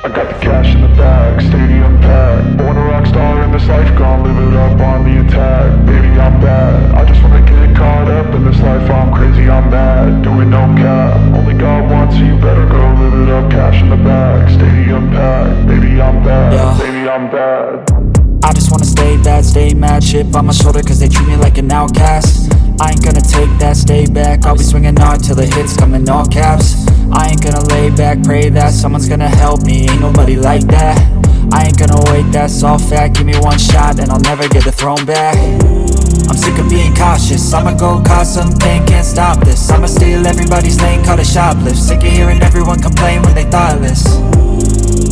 I got the cash in the bag, stadium packed. Born a rock star in this life, gon' live it up on the attack. Baby, I'm bad, I just wanna get caught up in this life. I'm crazy, I'm mad, doing no cap. Only God wants, so you better go live it up. Cash in the bag, stadium packed. Baby, I'm bad, baby, I'm bad. I just wanna stay bad, stay mad. Chip on my shoulder cause they treat me like an outcast. I ain't gonna take that, stay back. I'll be swinging hard till the hits come in all caps. I ain't gonna lay back, pray that someone's gonna help me. Ain't nobody like that. I ain't gonna wait, that's all fact. Give me one shot and I'll never get the throne back. I'm sick of being cautious, I'ma go cause something, can't stop this. I'ma steal everybody's lane, call it shoplift. Sick of hearing everyone complain when they thoughtless.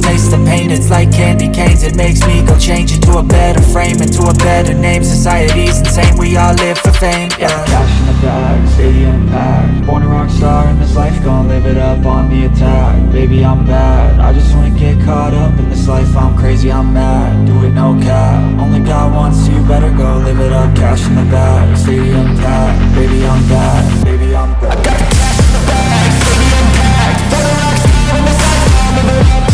Taste the pain, it's like candy canes. It makes me go change into a better frame, into a better name. Society's insane, we all live for fame, yeah. Cash in the bag, stadium packed. Born a rock star in this life, gon' live it up on the attack. Baby, I'm bad, I just wanna get caught up in this life. I'm crazy, I'm mad, do it no cap. Only God wants, so you better go live it up. Cash in the bag, stadium packed. Baby, I'm bad, baby, I'm bad. I got the cash in the bag, stadium packed. Born a rock star in this life, gon' live it up.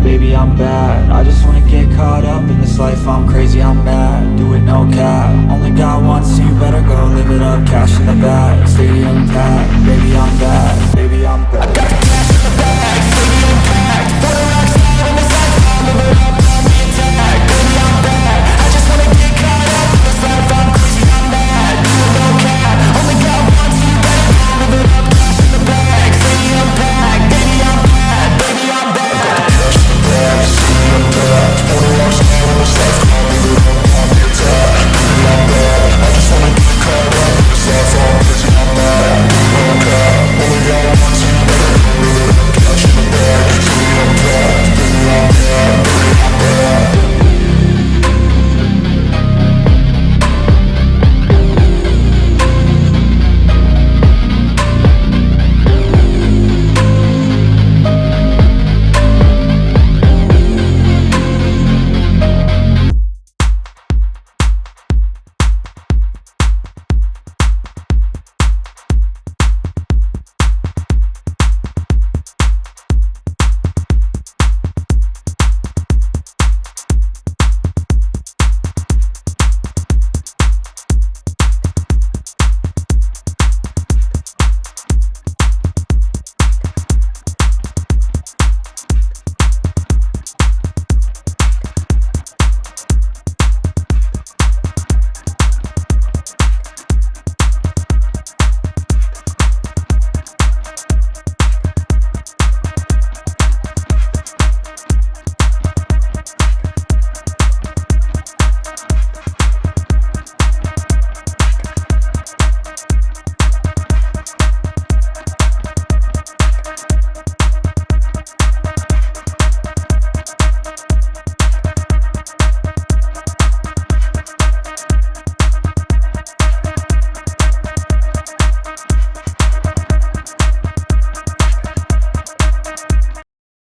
Baby, I'm bad, I just wanna get caught up in this life. I'm crazy, I'm mad, do it no cap. Only God wants, so you better go live it up. Cash in the bag, stadium packed. Baby, I'm bad, baby, I'm bad.